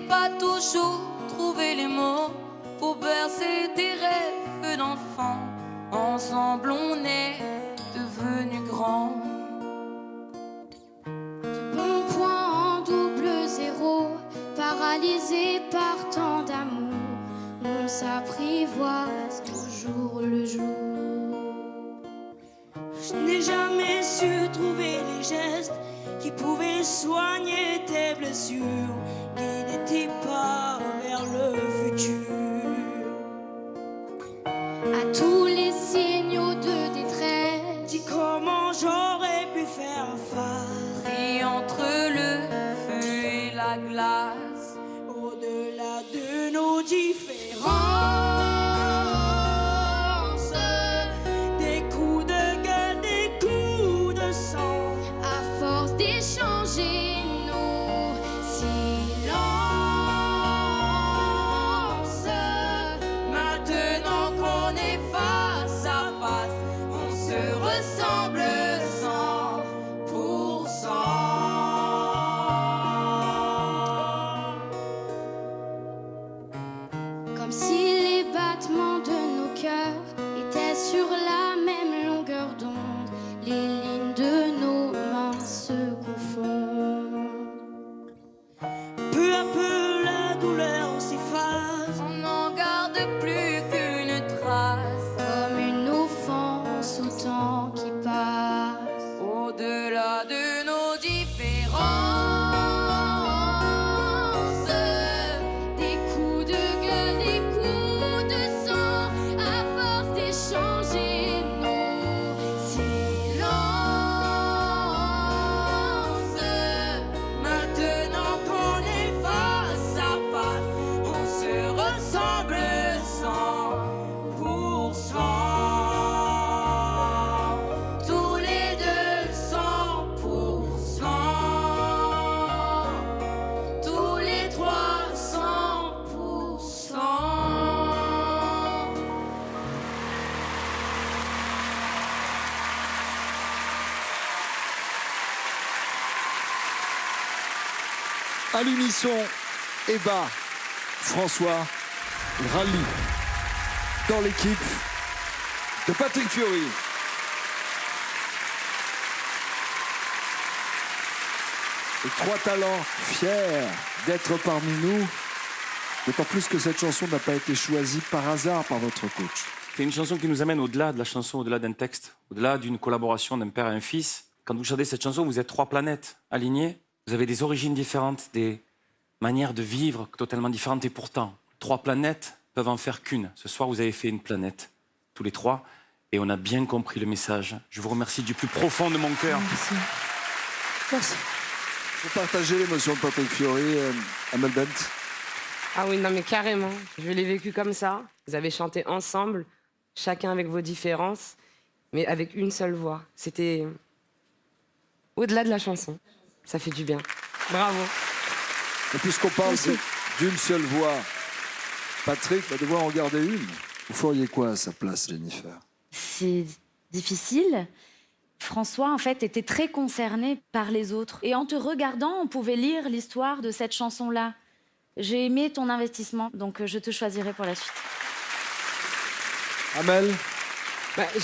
pas toujours trouvé les mots pour bercer tes rêves d'enfant. Ensemble on est devenus grands. De bons points en double zéro, paralysés par tant d'amour, on s'apprivoise au jour le jour. Je n'ai jamais su trouver les gestes qui pouvaient soigner tes blessures, guider tes pas vers le futur. À tous les signaux de détresse, Dis comment j'aurais pu faire face. Et entre le feu et la glace, Au-delà de nos différences, des coups de gueule, des coups de sang, à force d'échanger nos silences, maintenant qu'on est face à face, on se ressemble 100%. comme si les battements de nos cœurs étaient sur la même longueur d'onde, les lignes de nos mains se confondent. peu à peu la douleur s'efface. On n'en garde plus qu'une trace. Comme une offense au temps qui passe. Au-delà de nos différences, Des coups de gueule, des coups de sang, à force d'échanger nos silences. maintenant qu'on est face à face, on se ressemble 100%. Tous les deux 100%. Tous les trois 100%. À l'unisson, Eva, François, Rally, dans l'équipe de Patrick Fiori. Et trois talents fiers d'être parmi nous, d'autant plus que cette chanson n'a pas été choisie par hasard par votre coach. C'est une chanson qui nous amène au-delà de la chanson, au-delà d'un texte, au-delà d'une collaboration d'un père et un fils. Quand vous chantez cette chanson, vous êtes trois planètes alignées. Vous avez des origines différentes, des manières de vivre totalement différentes. Et pourtant, trois planètes peuvent en faire qu'une. Ce soir, vous avez fait une planète, tous les trois. Et on a bien compris le message. Je vous remercie du plus profond de mon cœur. Merci. Merci. Vous partagez l'émotion de Patrick Fiori, Amel Bent. Ah oui, non mais carrément. Je l'ai vécu comme ça. Vous avez chanté ensemble, chacun avec vos différences, mais avec une seule voix. C'était au-delà de la chanson. Ça fait du bien. Bravo. Et puisqu'on parle d'une seule voix, Patrick va devoir en garder une. Vous feriez quoi à sa place, Jennifer? C'est difficile. François, en fait, était très concerné par les autres. Et en te regardant, on pouvait lire l'histoire de cette chanson-là. J'ai aimé ton investissement, donc je te choisirai pour la suite. Amel?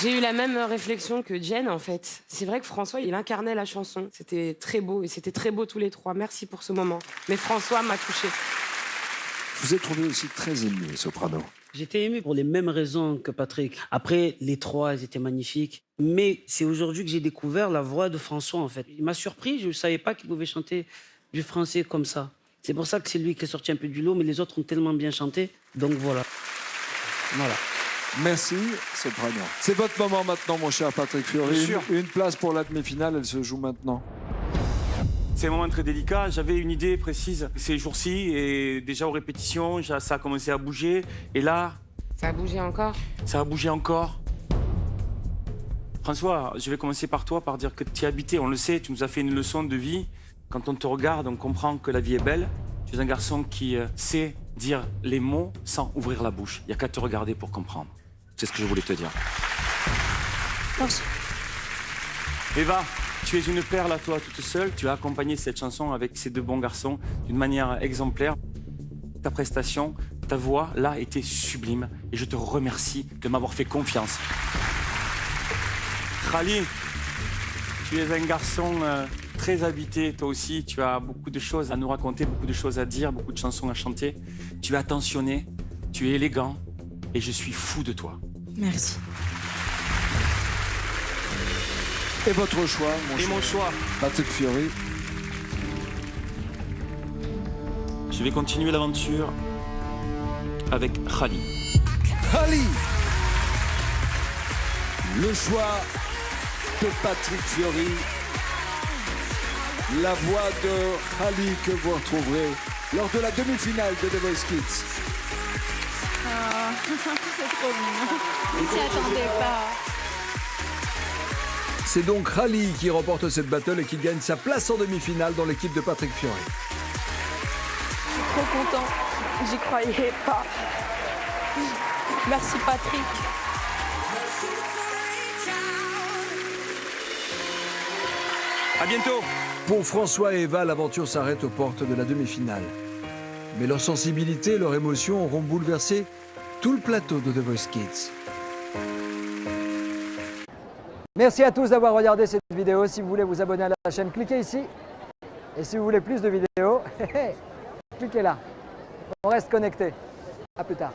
J'ai eu la même réflexion que Jen, en fait. C'est vrai que François, il incarnait la chanson. C'était très beau, et c'était très beau tous les trois. Merci pour ce moment. Mais François m'a touchée. Je vous ai trouvé aussi très ému, soprano. J'étais ému pour les mêmes raisons que Patrick. Après, les trois, ils étaient magnifiques. Mais c'est aujourd'hui que j'ai découvert la voix de François, en fait. Il m'a surpris, je ne savais pas qu'il pouvait chanter du français comme ça. C'est pour ça que c'est lui qui est sorti un peu du lot, mais les autres ont tellement bien chanté. Donc voilà. Voilà. Merci, soprano. C'est votre moment maintenant, mon cher Patrick Fiori. Bien sûr. Une place pour la demi-finale, elle se joue maintenant. C'est un moment très délicat. J'avais une idée précise ces jours-ci et déjà aux répétitions, ça a commencé à bouger. Et là, Ça a bougé encore? ça a bougé encore. François, je vais commencer par toi, par dire que tu es habité, on le sait, tu nous as fait une leçon de vie. Quand on te regarde, on comprend que la vie est belle. Tu es un garçon qui sait dire les mots sans ouvrir la bouche. Il n'y a qu'à te regarder pour comprendre. C'est ce que je voulais te dire. Merci. Eva, tu es une perle à toi toute seule. Tu as accompagné cette chanson avec ces deux bons garçons d'une manière exemplaire. ta prestation, ta voix, là, était sublime. Et je te remercie de m'avoir fait confiance. Khali, tu es un garçon très habité, toi aussi. Tu as beaucoup de choses à nous raconter, beaucoup de choses à dire, beaucoup de chansons à chanter. Tu es attentionné, tu es élégant, et je suis fou de toi. Merci. Et votre choix, Mon choix. Patrick Fiori. Je vais continuer l'aventure avec Khali. Khali. Le choix de Patrick Fiori. La voix de Khali que vous retrouverez lors de la demi-finale de The Voice Kids. C'est trop mignon. On s'y attendait pas. C'est donc Khali qui remporte cette battle et qui gagne sa place en demi-finale dans l'équipe de Patrick Fiori. Trop content. J'y croyais pas. Merci Patrick. À bientôt. Pour François et Eva, l'aventure s'arrête aux portes de la demi-finale. Mais leur sensibilité et leur émotion auront bouleversé tout le plateau de The Voice Kids. Merci à tous d'avoir regardé cette vidéo. Si vous voulez vous abonner à la chaîne, cliquez ici. Et si vous voulez plus de vidéos, cliquez là. On reste connecté. À plus tard.